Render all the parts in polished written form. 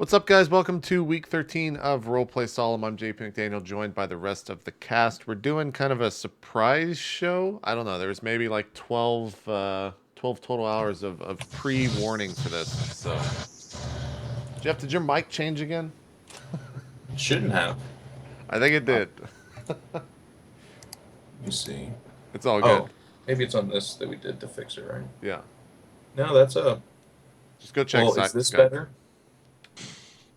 What's up, guys? Welcome to week 13 of RollPlay Solum. I'm JP McDaniel, joined by the rest of the cast. We're doing kind of a surprise show. I don't know. There's maybe like 12 total hours of pre-warning for this. So, Jeff, did your mic change again? Shouldn't have. I think it did. Let me see. It's all good. Oh, maybe it's on this that we did to fix it, right? Yeah. No, that's up. Just go check. Well, is this better?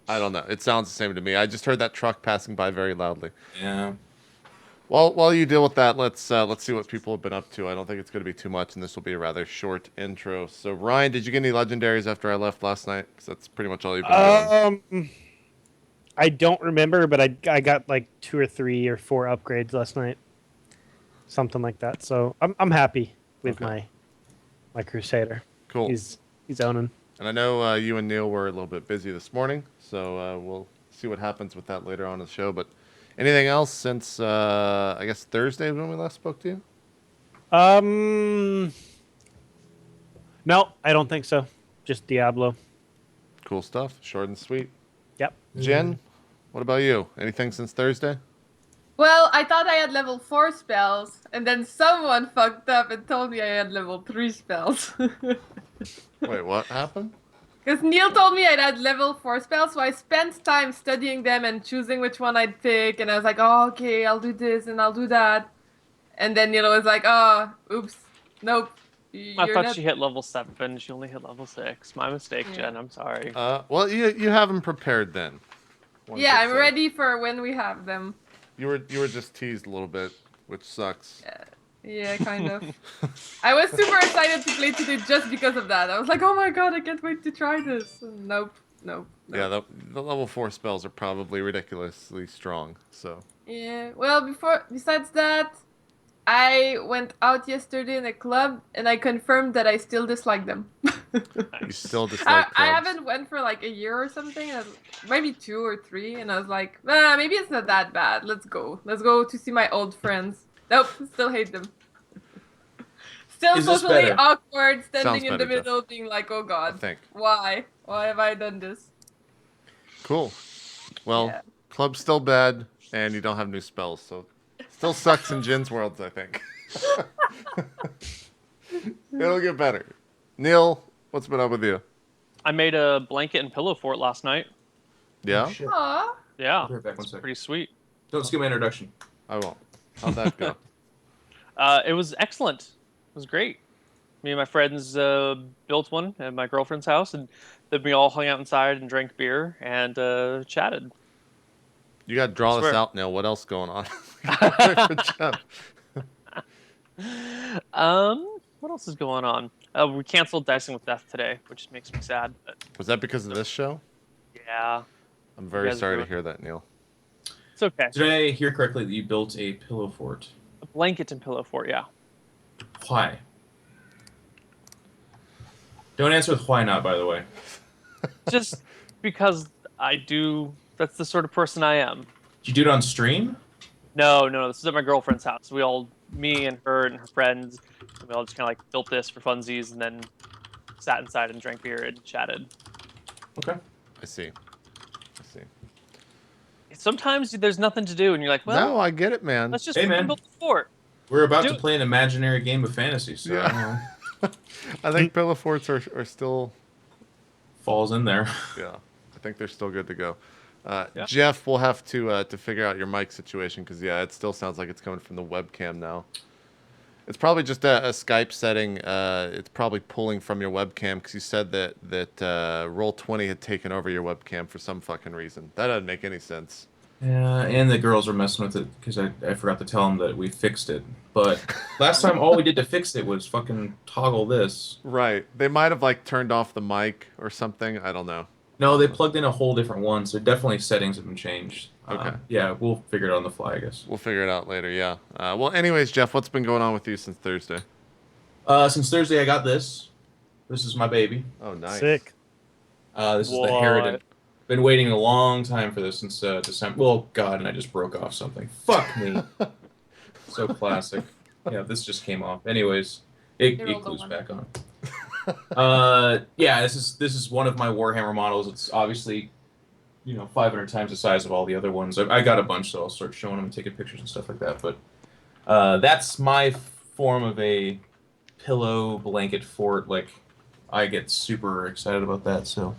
I don't know. It sounds the same to me. I just heard that truck passing by very loudly. Yeah. Well, while you deal with that, let's see what people have been up to. I don't think it's going to be too much, and this will be a rather short intro. So, Ryan, did you get any legendaries after I left last night? Because that's pretty much all you've been doing. I don't remember, but I got like 2 or 3 or 4 upgrades last night, something like that. So I'm happy with my Crusader. Cool. He's owning. And I know you and Neal were a little bit busy this morning, so we'll see what happens with that later on in the show. But anything else since I guess Thursday when we last spoke to you? No, I don't think so. Just Diablo. Cool stuff. Short and sweet. Yep. Jen, what about you? Anything since Thursday? Well, I thought I had level 4 spells, and then someone fucked up and told me I had level 3 spells. Wait, what happened? Because Neal told me I had level 4 spells, so I spent time studying them and choosing which one I'd pick, and I was like, oh, okay, I'll do this and I'll do that. And then Neal was like, oh, oops, nope. I thought she hit level 7, she only hit level 6. My mistake, Jen, I'm sorry. Well, you have them prepared then. Yeah, I'm ready for when we have them. You were just teased a little bit, which sucks. Yeah, kind of. I was super excited to play today just because of that. I was like, oh my god, I can't wait to try this. Nope. Yeah, the level 4 spells are probably ridiculously strong, so. Yeah, well, besides that, I went out yesterday in a club, and I confirmed that I still dislike them. You still dislike clubs? I haven't went for like a year or something, maybe 2 or 3, and I was like, nah, maybe it's not that bad. Let's go to see my old friends. Nope, still hate them. Still socially awkward, standing in the middle, being like, oh god, why have I done this? Cool. Well, club's still bad, and you don't have new spells, so still sucks in Jin's worlds, I think. It'll get better. Neal, what's been up with you? I made a blanket and pillow fort last night. Yeah? Aww. Yeah, it's pretty sweet. Don't skip my introduction. I won't. How'd that go? It was excellent. It was great. Me and my friends built one at my girlfriend's house, and then we all hung out inside and drank beer and chatted. You got to draw this out, Neal. What else is going on? What else is going on? We canceled Dicing with Death today, which makes me sad. But... Was that because of this show? Yeah. I'm very sorry to hear that, Neal. It's okay. Did I hear correctly that you built a pillow fort? A blanket and pillow fort, yeah. Why? Don't answer with why not, by the way. Just because I do. That's the sort of person I am. Did you do it on stream? No. This is at my girlfriend's house. Me and her friends, we all just kind of like built this for funsies and then sat inside and drank beer and chatted. Okay. I see. Sometimes there's nothing to do and you're like, well, no, I get it, man. Let's just build the fort. We're about to play an imaginary game of fantasy, so yeah. I think pillow forts are still falls in there. Yeah, I think they're still good to go. Jeff, we'll have to figure out your mic situation because it still sounds like it's coming from the webcam now. It's probably just a Skype setting. It's probably pulling from your webcam because you said that Roll20 had taken over your webcam for some fucking reason. That doesn't make any sense. Yeah, and the girls were messing with it because I forgot to tell them that we fixed it. But last time all we did to fix it was fucking toggle this. Right. They might have like turned off the mic or something. I don't know. No, they plugged in a whole different one, so definitely settings have been changed. Okay. Yeah, we'll figure it out on the fly, I guess. We'll figure it out later, yeah. Well, anyways, Jeff, what's been going on with you since Thursday? Since Thursday, I got this. This is my baby. Oh, nice. Sick. This is the Heritage. Been waiting a long time for this since December. Well, God, and I just broke off something. Fuck me. So classic. Yeah, this just came off. Anyways, it glues back on. Yeah, this is one of my Warhammer models. It's obviously 500 times the size of all the other ones. I got a bunch, so I'll start showing them and taking pictures and stuff like that. But that's my form of a pillow blanket fort. Like, I get super excited about that. So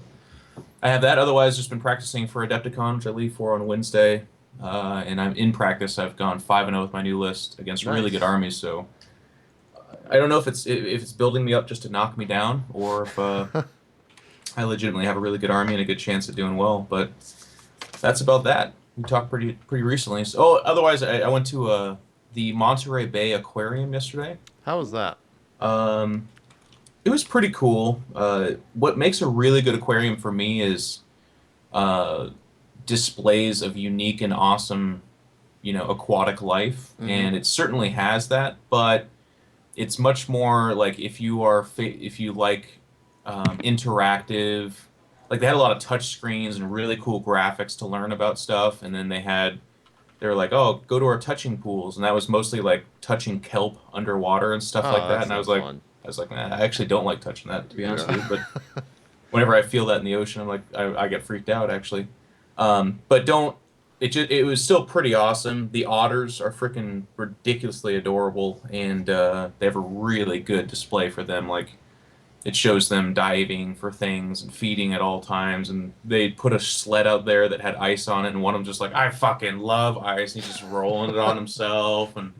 I have that. Otherwise, just been practicing for Adepticon, which I leave for on Wednesday. And I'm in practice. I've gone 5-0 with my new list against really good armies. So I don't know if it's building me up just to knock me down, or if I legitimately have a really good army and a good chance at doing well. But that's about that. We talked pretty recently. So, otherwise, I went to the Monterey Bay Aquarium yesterday. How was that? It was pretty cool. What makes a really good aquarium for me is displays of unique and awesome, aquatic life, and it certainly has that. But it's much more like if you like interactive, like they had a lot of touch screens and really cool graphics to learn about stuff, and then they were like, oh, go to our touching pools, and that was mostly like touching kelp underwater and stuff like that. And I was like, nah, I actually don't like touching that, to be honest with you. But whenever I feel that in the ocean, I'm like, I get freaked out actually. But don't. It was still pretty awesome. The otters are freaking ridiculously adorable, and they have a really good display for them. Like, it shows them diving for things and feeding at all times, and they put a sled out there that had ice on it, and one of them just like, I fucking love ice, and he's just rolling it on himself and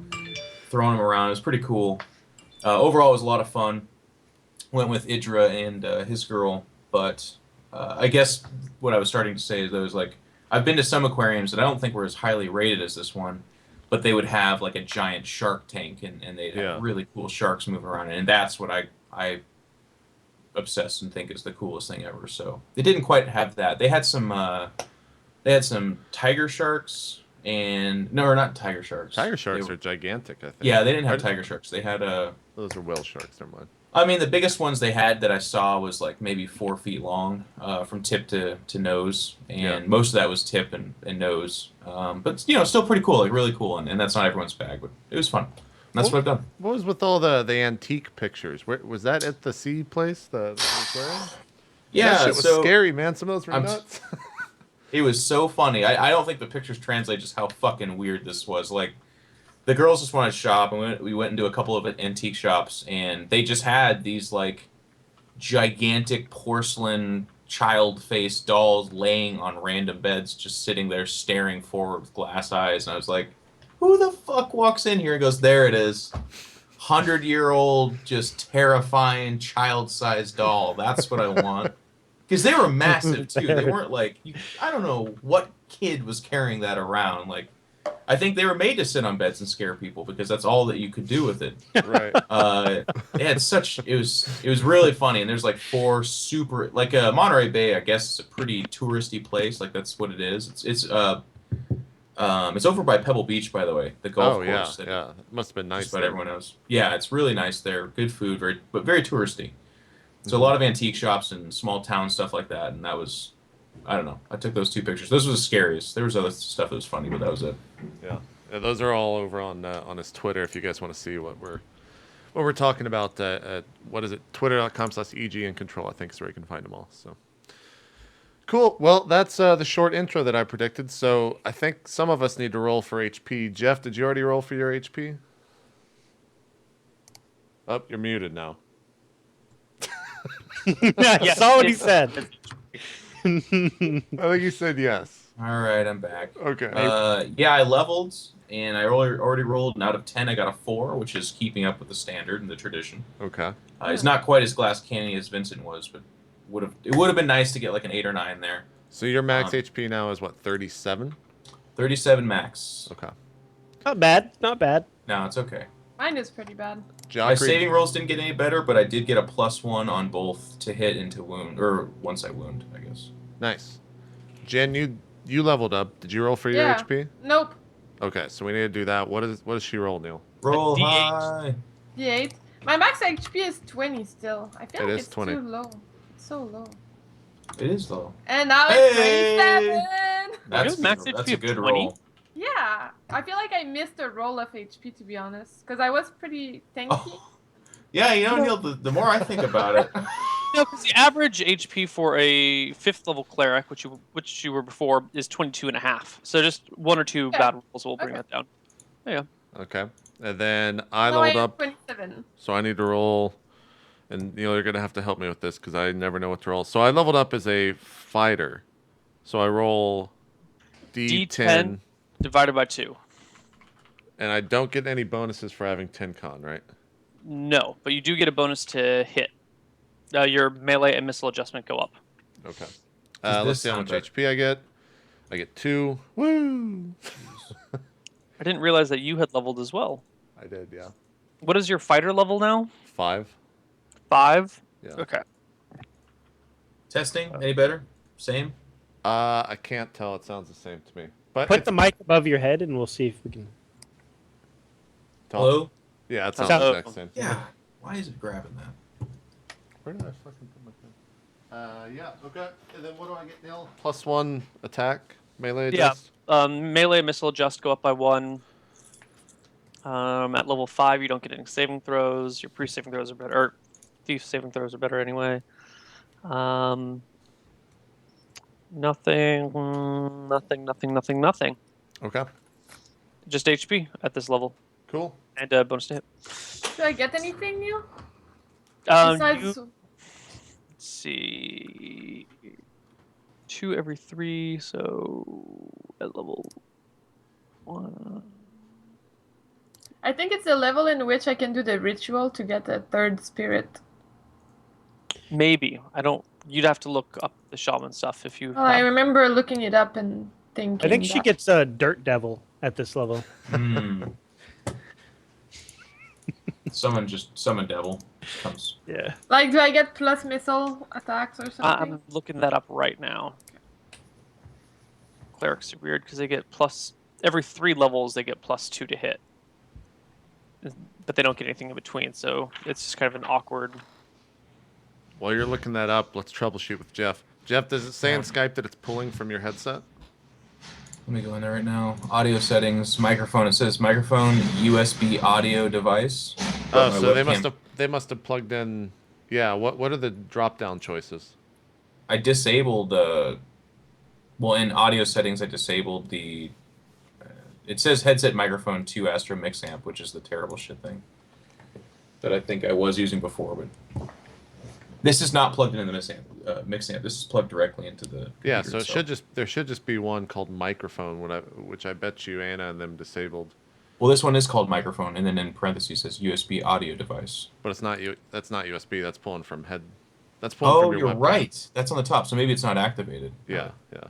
throwing them around. It was pretty cool. Overall, it was a lot of fun. Went with Idra and his girl, but I guess what I was starting to say is that it was like, I've been to some aquariums that I don't think were as highly rated as this one, but they would have like a giant shark tank, and they'd have really cool sharks moving around, and that's what I obsess and think is the coolest thing ever. So they didn't quite have that. They had some tiger sharks, and no, or not tiger sharks. Tiger sharks are gigantic, I think. Yeah, they didn't have tiger sharks. They had those are whale sharks. Never mind. I mean, the biggest ones they had that I saw was like maybe 4 feet long, from tip to nose, and most of that was tip and nose. But still pretty cool, like really cool, and that's not everyone's bag, but it was fun. That's what I've done. What was with all the antique pictures? Where was that at the sea place? The aquarium? Yeah, that shit was scary, man. Some of those were nuts. It was so funny. I don't think the pictures translate just how fucking weird this was. Like, the girls just wanted to shop, and we went into a couple of antique shops, and they just had these like gigantic porcelain child-faced dolls laying on random beds, just sitting there staring forward with glass eyes. And I was like, who the fuck walks in here and goes, there it is, 100-year-old, just terrifying child-sized doll. That's what I want. Because they were massive too. They weren't like, I don't know what kid was carrying that around. Like, I think they were made to sit on beds and scare people because that's all that you could do with it. Right. It was really funny. And there's like 4 super, like Monterey Bay, I guess, is a pretty touristy place. Like, that's what it is. It's over by Pebble Beach, by the way, the golf course. Yeah. It must have been nice. But everyone knows. Yeah, it's really nice there. Good food, but very touristy. So a lot of antique shops and small town stuff like that, and that was, I don't know. I took those 2 pictures. Those were the scariest. There was other stuff that was funny, but that was it. Yeah, those are all over on his Twitter. If you guys want to see what we're talking about, what is it? Twitter.com/EG-iNcontroL, I think is where you can find them all. So cool. Well, that's the short intro that I predicted. So I think some of us need to roll for HP. Jeff, did you already roll for your HP? Oh, you're muted now. I saw what he said. I think you said yes. All right, I'm back. Okay. Yeah, I leveled, and I already rolled, and out of 10, I got a 4, which is keeping up with the standard and the tradition. Okay. It's not quite as glass canny as Vincent was, but it would have been nice to get like an 8 or 9 there. So your max HP now is what, 37? 37 max. Okay. Not bad. Not bad. No, it's okay. Mine is pretty bad. My saving rolls didn't get any better, but I did get a +1 on both to hit and to wound, or once I wound, I guess. Nice. Jen, you leveled up. Did you roll for your HP? Nope. Okay, so we need to do that. What does she roll, Neal? Roll high. D8. My max HP is 20 still. I feel like it's 20. too low. It's so low. It is low. And now it's 27. That's a good roll. Yeah, I feel like I missed a roll of HP, to be honest, because I was pretty tanky. Oh. Yeah, Neal, the more I think about it, No, because the average HP for a 5th level cleric, which you were before, is 22.5. So just 1 or 2 Yeah. bad rolls will bring Okay. that down. Yeah. Okay. And then I No, I leveled am up, 27. so I need to roll. And Neil, you're gonna have to help me with this because I never know what to roll. So I leveled up as a fighter. So I roll D10, D10 divided by 2. and I don't get any bonuses for having 10 con, right? No, but you do get a bonus to hit. Your melee and missile adjustment go up. Okay. Does Let's this see how sound much HP I get. I get 2. Woo! I didn't realize that you had leveled as well. I did, yeah. What is your fighter level now? 5. 5? Yeah. Okay. Testing? Any better? Same? I can't tell. It sounds the same to me. But Put it's the mic above your head, and we'll see if we can. Hello? Yeah, it sounds Sound- the exact same. Yeah. Why is it grabbing that? Where did I fucking put my thing? Yeah, okay. And then what do I get, Neil? +1 attack, melee Yeah. adjust? Melee and missile adjust go up by 1. At level 5, you don't get any saving throws. Your pre-saving throws are better. Or thief saving throws are better anyway. Nothing. Okay, Just HP at this level. cool. And bonus to hit. Do I get anything new? You, Besides, let's see. 2 every 3, so at level 1. I think it's the level in which I can do the ritual to get a 3rd spirit. Maybe. I don't. You'd have to look up the shaman stuff if you. Well, I remember looking it up and thinking. I think she that- gets a dirt devil at this level. Summon devil. Comes. Yeah. Like, do I get plus missile attacks or something? I'm looking that up right now. Clerics are weird because they get plus every 3 levels. They get +2 to hit, but they don't get anything in between. So it's just kind of an awkward. While you're looking that up, let's troubleshoot with Jeff. Jeff, does it say in Yeah. Skype that it's pulling from your headset? Let me go in there right now. Audio settings, microphone. It says microphone, USB audio device. Oh, But my so webcam- they must have plugged in. Yeah. What are the drop down choices? I disabled well, in audio settings, I disabled the. It says headset microphone 2 Astro Mix Amp, which is the terrible shit thing that I think I was using before, but this is not plugged in the mix amp. This is plugged directly into the. Yeah. computer So it itself. there should just be one called microphone, which I bet you Anna and them disabled. Well, this one is called microphone, and then in parentheses says USB audio device. But it's not That's not USB. That's pulling from head. That's pulling Oh, from your you're webcam. right. That's on the top, so maybe it's not activated. Yeah. Yeah.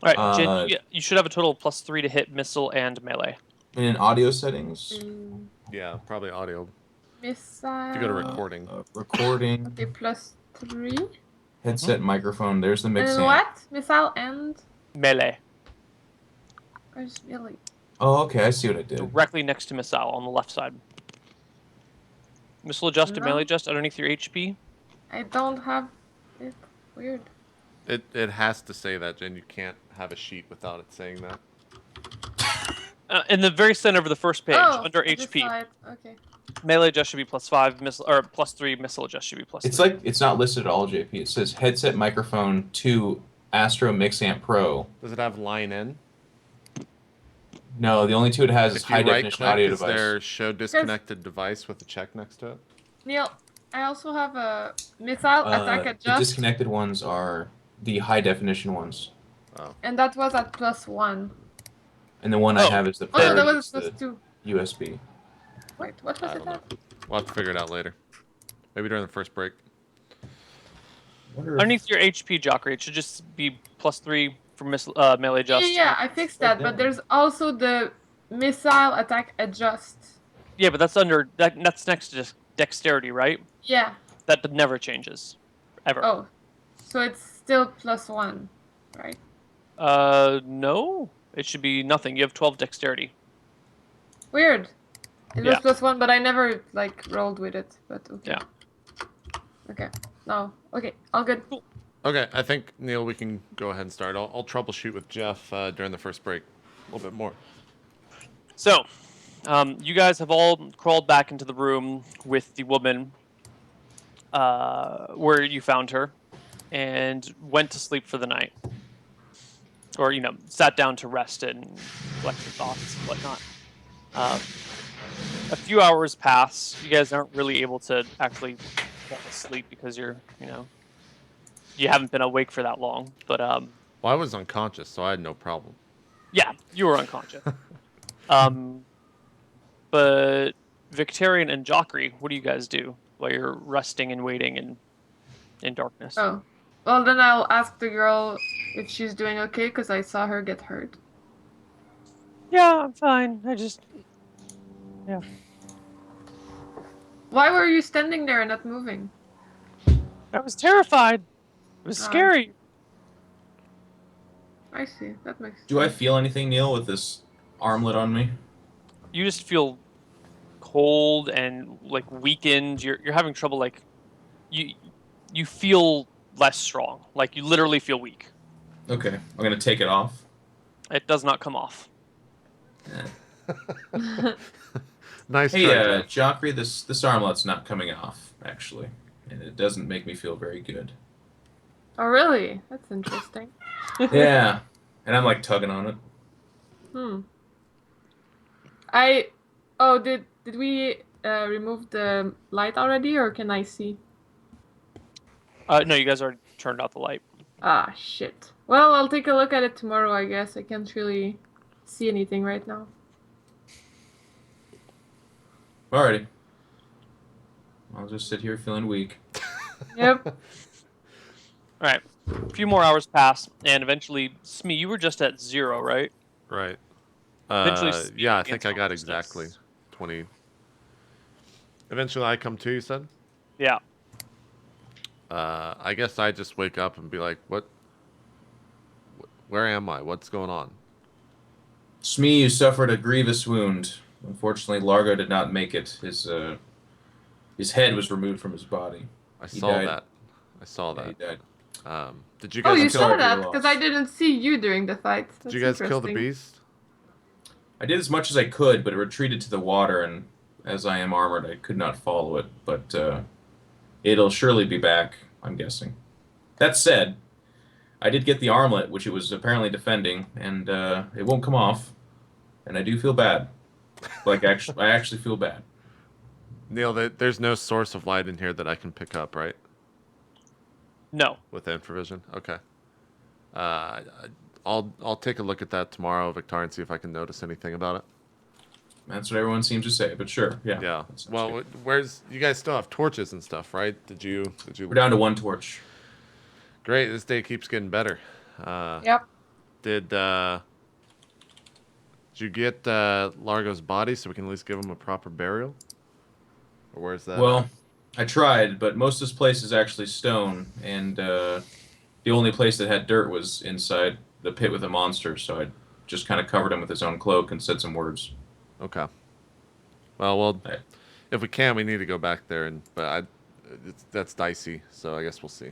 All right, Jen, Uh, you should have a total of +3 to hit missile and melee. And in audio settings, Yeah. Probably audio. Missile. If you go to recording. recording, Okay, +3. headset microphone. There's the And mix then amp. what? Missile and. Melee, Where's Millie? Oh, okay. I see what I did. directly next to missile on the left side. Missile adjust and No. melee adjust underneath your HP. I don't have it. Weird. It has to say that, Jen. You can't have a sheet without it saying that. In the very center of the first page, oh, under I just HP, saw it. Okay. melee adjust should be +5, missile or +3, missile adjust should be +3. It's like it's not listed at all, JP. It says headset microphone 2 Astro Mix Amp Pro. Does it have line in? No, the only two it has is If you high right definition click, audio is device. there show disconnected device with a check next to it? Neil, I also have a missile attack The adjust, disconnected ones are the high definition ones, and that was at +1. and the one I Oh. have is the Oh no, that priority, was is the +2. USB. Wait, what was I it don't know. at? We'll have to figure it out later. Maybe during the first break. Underneath your HP, Jockey, it should just be +3 for melee adjust. Yeah, I fixed Right that, but there. there's also the missile attack adjust. Yeah, but that's under that's next to just dexterity, right? Yeah. That never changes, ever. Oh, so it's still +1, right? No, it should be nothing. You have 12 dexterity. Weird. It Yeah. was +1, but I never like rolled with it. But okay. Yeah. Okay. No. Okay. All good. Okay, I think, Neil, we can go ahead and start. I'll troubleshoot with Jeff during the first break a little bit more. So, you guys have all crawled back into the room with the woman. where you found her and went to sleep for the night. Or, sat down to rest and collect your thoughts and whatnot. A few hours pass. You guys aren't really able to actually fall asleep because you haven't been awake for that long. But Well, I was unconscious, so I had no problem. yeah, you were unconscious. But Victorian and Jockrey, what do you guys do while you're resting and waiting in darkness? Oh. Well, then I'll ask the girl if she's doing okay, because I saw her get hurt. Yeah, I'm fine. Why were you standing there and not moving? I was terrified. It was scary. I see. That makes sense. Do I feel anything, Neal, with this armlet on me? You just feel cold and like weakened. You're having trouble. Like you feel less strong. Like you literally feel weak. Okay, I'm gonna take it off. It does not come off. Nice Hey, try, Jeff. Jockrey, this armlet's not coming off, actually. And it doesn't make me feel very good. Oh, really? That's interesting. Yeah. And I'm like tugging on it. Oh, did we remove the light already, or can I see? No, you guys already turned out the light. Ah, shit. Well, I'll take a look at it tomorrow, I guess. I can't really see anything right now. Alrighty. I'll just sit here feeling weak. Yep. All right. A few more hours pass, and eventually, Smee, you were just at 0, right? Right. Eventually, Yeah, I Smee think gets I got consciousness. exactly 20. Eventually, I come to, you said? Yeah. I guess I just wake up and be like, what? Where am I? What's going on? Smee, you suffered a grievous wound. Unfortunately, Largo did not make it. His head was removed from his body. I He saw died. that. I saw Yeah, he that. died. Did you Oh, guys you I'm kill? saw sorry for your that? Because loss. I didn't see you during the fight. Did you guys kill the beast? I did as much as I could, but it retreated to the water, and as I am armored, I could not follow it. But it'll surely be back, I'm guessing. That said, I did get the armlet, which it was apparently defending, and it won't come off. And I do feel bad. Like, I actually feel bad. Neal, there's no source of light in here that I can pick up, right? No. With infravision? Okay. I'll take a look at that tomorrow, Victor, and see if I can notice anything about it. That's what everyone seems to say, but sure, yeah. Yeah. that sounds Well, good. you guys still have torches and stuff, right? Did you? We're down to 1 torch. Great. This day keeps getting better. Yep. Did you get Largo's body so we can at least give him a proper burial? Or where's that? Well, I tried, but most of this place is actually stone, and the only place that had dirt was inside the pit with the monster, so I just kind of covered him with his own cloak and said some words. Okay. Well, Right. if we can, we need to go back there, that's dicey. So I guess we'll see.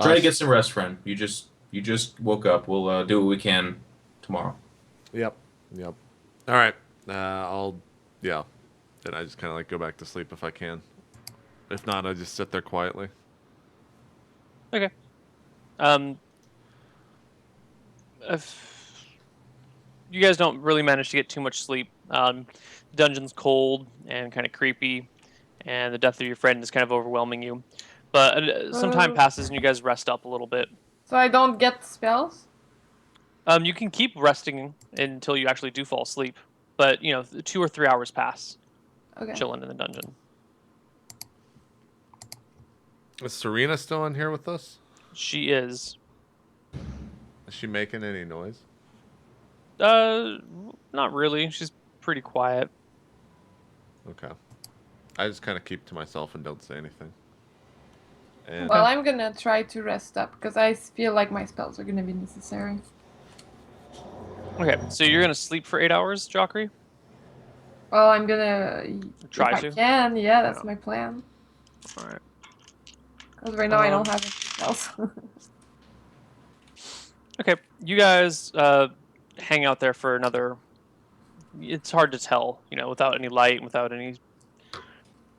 Try to get some rest, friend. You just woke up. We'll do what we can tomorrow. Yep. All right. Then I just kind of like go back to sleep if I can. If not, I just sit there quietly. Okay. If you guys don't really manage to get too much sleep, the dungeon's cold and kind of creepy, and the death of your friend is kind of overwhelming you. But some time passes and you guys rest up a little bit. So I don't get spells? You can keep resting until you actually do fall asleep, but 2 or 3 hours pass Okay. chilling in the dungeon. Is Serena still in here with us? She is. Is she making any noise? Not really. She's pretty quiet. Okay. I just kind of keep to myself and don't say anything. And Well, I'm gonna try to rest up, because I feel like my spells are gonna be necessary. Okay, so you're gonna sleep for 8 hours, Jockrey? Well, I'm gonna... Try if to? I can, yeah, that's Yeah. my plan. Alright. Because right now I don't have any spells. Okay, you guys hang out there for another... It's hard to tell, without any light, without any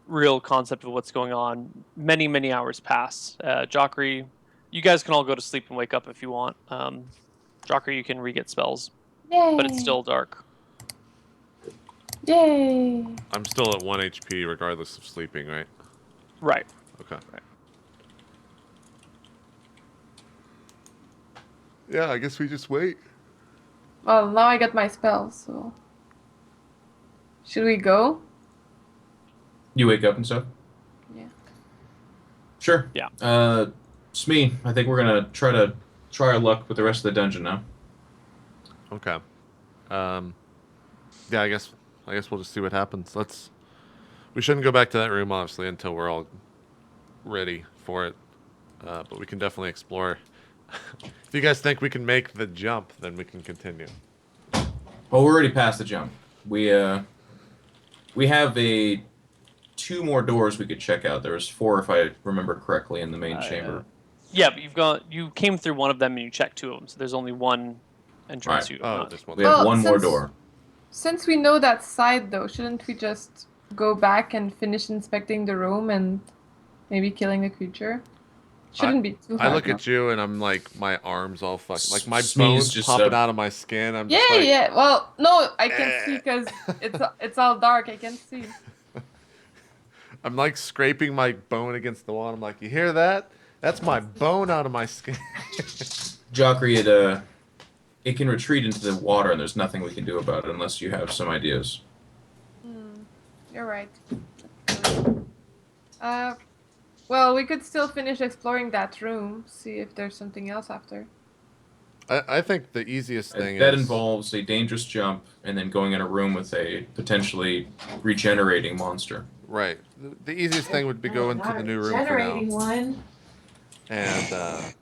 real concept of what's going on, many hours pass. Jockrey, you guys can all go to sleep and wake up if you want. Jockrey, you can re-get spells, Yay! but it's still dark. Yay! I'm still at 1 HP regardless of sleeping, right? Right. Okay. Right. Yeah, I guess we just wait. Well, now I got my spells, so should we go? You wake up and stuff? Yeah. Sure. Yeah. Smee, I think we're gonna try our luck with the rest of the dungeon now. Okay. Yeah, I guess we'll just see what happens. We shouldn't go back to that room obviously until we're all ready for it. But we can definitely explore. If you guys think we can make the jump, then we can continue. Well, we're already past the jump. We have 2 more doors we could check out. There was 4 if I remember correctly in the main chamber. Yeah, but you came through one of them and you checked 2 of them, so there's only one entrance. Right. You have not. This one. We have Well, one more since- door. Since we know that side, though, shouldn't we just go back and finish inspecting the room and maybe killing the creature? Shouldn't be too hard. I look no? at you and I'm like, my arms all fucked. Like my Smee's bones just popping a- out of my skin. I'm Yeah, just like, yeah. Well, no, I can't see because it's all dark. I can't see. I'm like scraping my bone against the wall. I'm like, you hear that? That's my bone out of my skin. Jockrey, it can retreat into the water, and there's nothing we can do about it unless you have some ideas. You're right. Well, we could still finish exploring that room, see if there's something else after. I think the easiest thing That is involves a dangerous jump and then going in a room with a potentially regenerating monster. right. The easiest thing would be go into the new room for now. One. And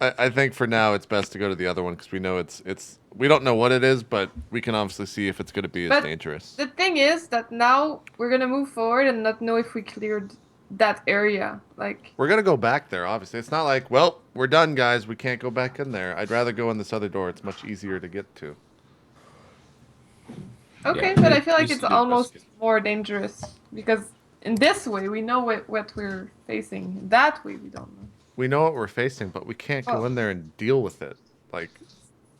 I think for now it's best to go to the other one because we know it's we don't know what it is, but we can obviously see if it's going to be as But dangerous. The thing is that now we're gonna move forward and not know if we cleared that area. Like, We're gonna go back there. Obviously, it's not like, well, we're done, guys. We can't go back in there. I'd rather go in this other door. It's much easier to get to. okay, Yeah, but we- I feel we like should it's do almost investigate. more dangerous because in this way we know what we're facing. That way we don't know. We know what we're facing, but we can't go Oh. in there and deal with it. Like,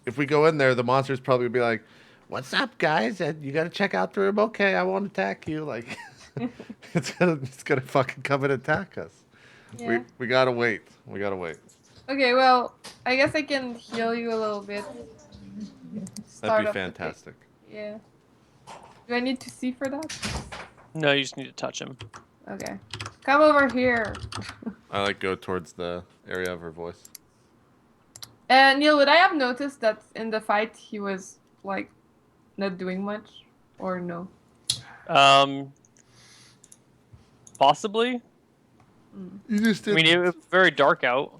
if we go in there, the monster's probably be like, "What's up, guys? You got to check out the room. Okay, I won't attack you." Like, it's gonna fucking come and attack us. Yeah. We gotta wait. We gotta wait. Okay, well, I guess I can heal you a little bit. That'd be off the fantastic. Yeah. Do I need to see for that? No, you just need to touch him. Okay. Come over here. I like go towards the area of her voice. Neil, would I have noticed that in the fight he was like not doing much, or no? Possibly. You just I mean, it was very dark out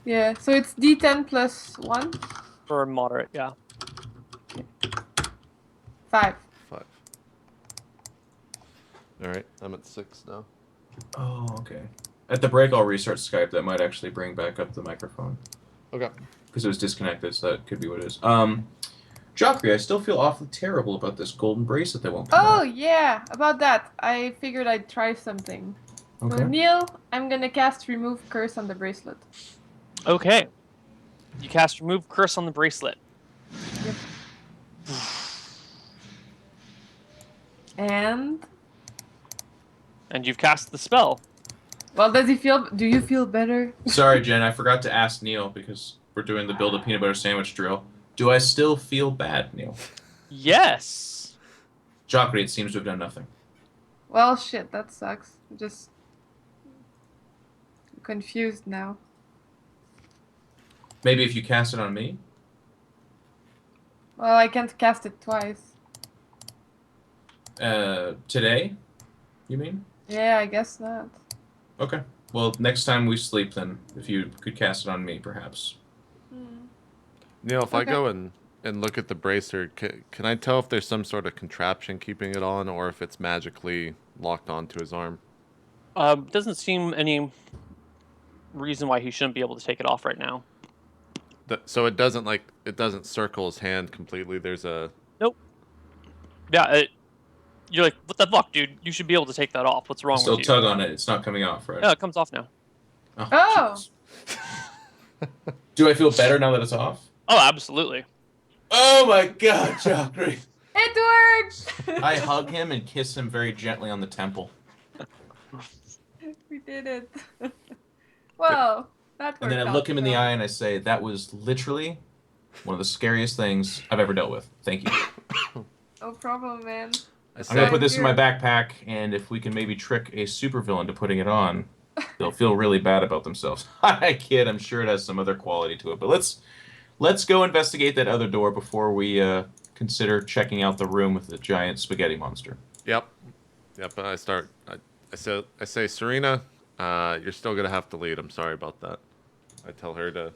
Yeah. So it's D10 plus 1, for moderate. Yeah. 5. 5. All right, I'm at 6 now. Oh, okay. At the break, I'll restart Skype. That might actually bring back up the microphone. Okay. Because it was disconnected, so that could be what it is. Joffrey, I still feel awfully terrible about this golden bracelet that won't come Oh off. yeah, about that. I figured I'd try something. So Okay. Neil, I'm gonna cast Remove Curse on the bracelet. Okay. You cast Remove Curse on the bracelet. And And you've cast the spell. well, do you feel better? Sorry, Jen, I forgot to ask Neil because we're doing the build a peanut butter sandwich drill. Do I still feel bad, Neil? Yes. Joffrey, it seems to have done nothing. Well, shit, that sucks. I'm just confused now. Maybe if you cast it on me? Well, I can't cast it twice. Today? You mean? Yeah, I guess not. Okay. Well, next time we sleep, then, if you could cast it on me, perhaps. Neil, if I Okay. go and look at the bracer, can I tell if there's some sort of contraption keeping it on or if it's magically locked onto his arm? Doesn't seem any reason why he shouldn't be able to take it off right now. So it doesn't circle his hand completely. There's a Yeah, You're like, what the fuck, dude? You should be able to take that off. What's wrong Still with you? tug on it. It's not coming off, right? Yeah, it comes off now. Oh. jeez. Do I feel better now that it's off? Oh, absolutely. Oh my god, Joffrey. It worked! I hug him and kiss him very gently on the temple. We did it. Well, that worked And then I out look him in the well. eye and I say, that was literally one of the scariest things I've ever dealt with. Thank you. No problem, man. I I'm say, gonna put this in my backpack, and if we can maybe trick a supervillain to putting it on, they'll feel really bad about themselves. I kid. I'm sure it has some other quality to it. But let's go investigate that other door before we consider checking out the room with the giant spaghetti monster. Yep. I say, Serena, you're still gonna have to lead. I'm sorry about that. I tell her to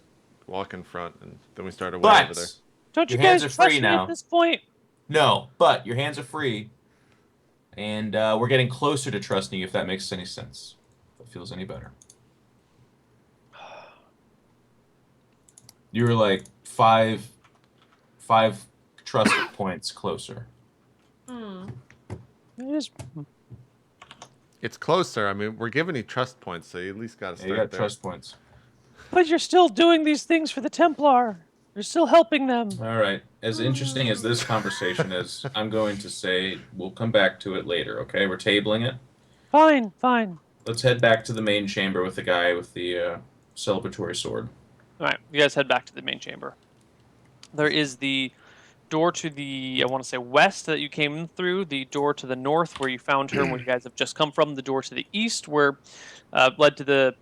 walk in front, and then we start away over there. But Don't you Your hands guys are free trust me now. at this point? no, but your hands are free, and we're getting closer to trusting you. If that makes any sense, if it feels any better. You were like five trust points closer. Hmm. It is. It's closer. I mean, we're giving you trust points, so you at least gotta Yeah, you start got there. trust points. But you're still doing these things for the Templar. You're still helping them. All right. As interesting as this conversation is, I'm going to say we'll come back to it later. Okay, we're tabling it. Fine, fine. Let's head back to the main chamber with the guy with the celebratory sword. All right, you guys head back to the main chamber. There is the door to the, I want to say west that you came in through, the door to the north where you found her where you guys have just come from, the door to the east where led to the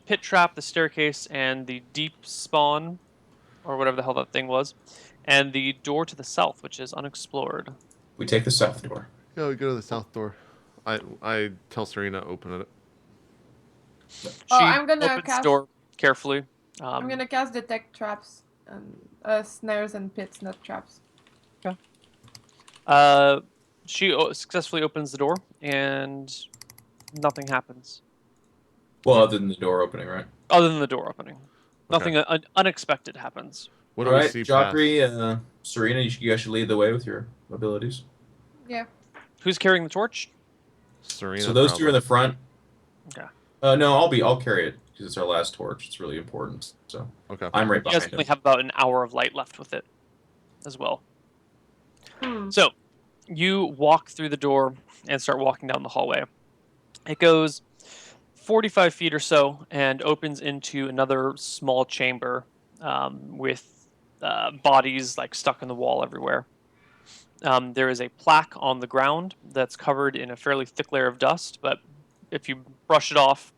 pit trap, the staircase, and the deep spawn, or whatever the hell that thing was, and the door to the south, which is unexplored. We take the south door. Yeah, we go to the south door. I tell Serena open it. She I'm gonna opens the cast- door carefully. I'm gonna cast detect traps and snares and pits, not traps. She successfully opens the door, and nothing happens. Well, other than the door opening, right? Other than the door opening. Nothing unexpected happens. What do All we right, see Joffrey, Serena, you guys should lead the way with your abilities. Yeah. Who's carrying the torch? past? Serena. So those two are in the front. Okay. No, I'll carry it because it's our last torch. It's really important. So Okay. I'm right You guys behind only him. have about an hour of light left with it as well. Hmm. So you walk through the door and start walking down the hallway. It goes 45 feet or so and opens into another small chamber with bodies like stuck in the wall everywhere. There is a plaque on the ground that's covered in a fairly thick layer of dust, but if you brush it off,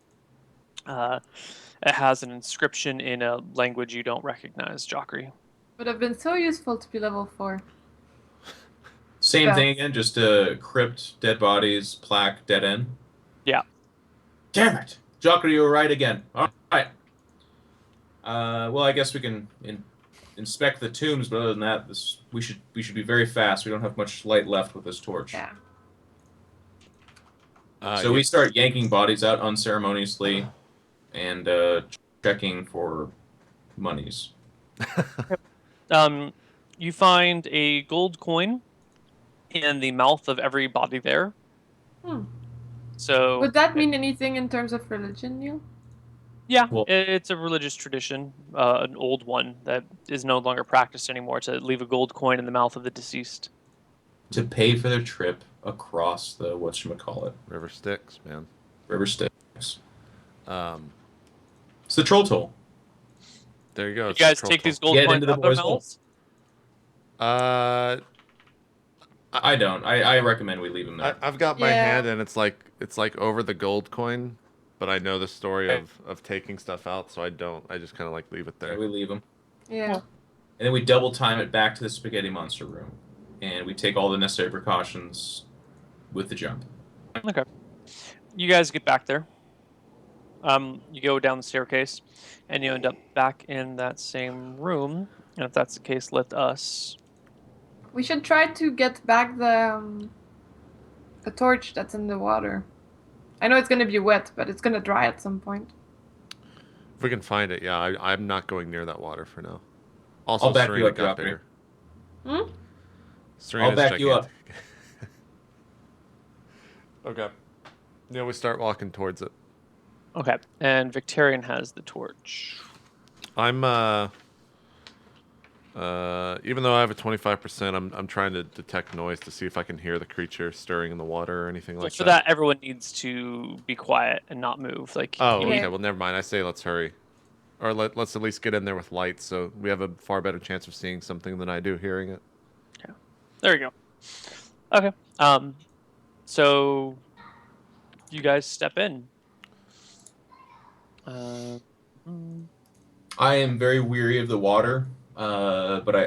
it has an inscription in a language you don't recognize, Joffrey. Would have been so useful to be level 4. Same Yeah. thing again, just crypt, dead bodies, plaque, dead end. Yeah. Damn it, Joffrey, you were right again. All right. Well, I guess we can inspect the tombs, but other than that, we should be very fast. We don't have much light left with this torch. Yeah. So we start yanking bodies out unceremoniously and checking for monies. You find a gold coin in the mouth of every body there. Hmm. So Would that mean anything in terms of religion, Neil? yeah, Well- it's a religious tradition, an old one that is no longer practiced anymore, to leave a gold coin in the mouth of the deceased. To pay for their trip across the whatchamacallit, River Styx, man. River Styx. Um, It's the troll toll. there you go. You it's the guys troll take toll. these gold Get coins into the out their boys' hole. mouths? I don't. I recommend we leave them there. I've got my Yeah. hand, and it's like over the gold coin, but I know the story of taking stuff out, so I don't. I just kind of like leave it there. We leave them. Yeah. And then we double time it back to the spaghetti monster room. And we take all the necessary precautions with the jump. Okay. You guys get back there. You go down the staircase, and you end up back in that same room. And if that's the case, let us. We should try to get back the torch that's in the water. I know it's gonna be wet, but it's gonna dry at some point. If we can find it, yeah. I'm not going near that water for now. Also, I'll back you Serena up, got Joffrey. bigger. Hmm? Serena's I'll back you up. gigantic. Okay. Yeah, we start walking towards it. Okay, and Victorian has the torch. I'm even though I have a 25%, I'm trying to detect noise to see if I can hear the creature stirring in the water or anything like For that. that, everyone needs to be quiet and not move. Like, Oh, you- okay. Well, never mind. I say let's hurry. Or let's at least get in there with lights, so we have a far better chance of seeing something than I do hearing it. there you go. Okay. So you guys step in. Mm, I am very weary of the water, but I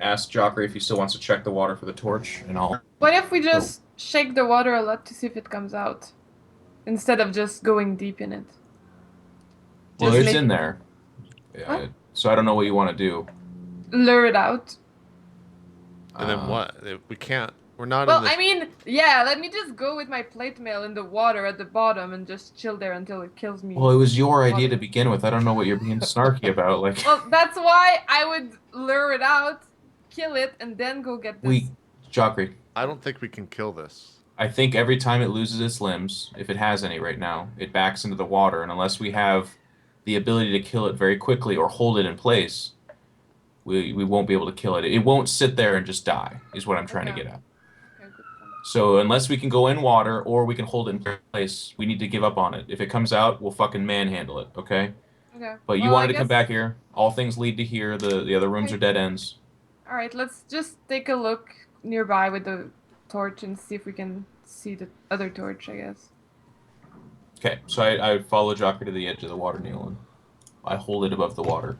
asked Joffrey if he still wants to check the water for the torch, and I'll. What if we just shake the water a lot to see if it comes out, instead of just going deep in it? Well, Just it's make in there. What? So I don't know what you want to do. lure it out. And then what? We can't. We're not Well, in the... I mean, yeah, let me just go with my plate mail in the water at the bottom and just chill there until it kills me. Well, it was your idea to begin with. I don't know what you're being snarky about. Like, Well, that's why I would lure it out, kill it, and then go get this. Joffrey, I don't think we can kill this. I think every time it loses its limbs, if it has any right now, it backs into the water, and unless we have the ability to kill it very quickly or hold it in place, we won't be able to kill it. It won't sit there and just die, is what I'm trying to Okay. get at. Okay, good point. So unless we can go in water or we can hold it in place, we need to give up on it. If it comes out, we'll fucking manhandle it, okay? Okay. But you Well, wanted I to come guess- back here. All things lead to here. The other rooms Okay. are dead ends. All right, let's just take a look nearby with the torch and see if we can see the other torch, I guess. Okay, so I follow Joffrey to the edge of the water, Neal, and I hold it above the water.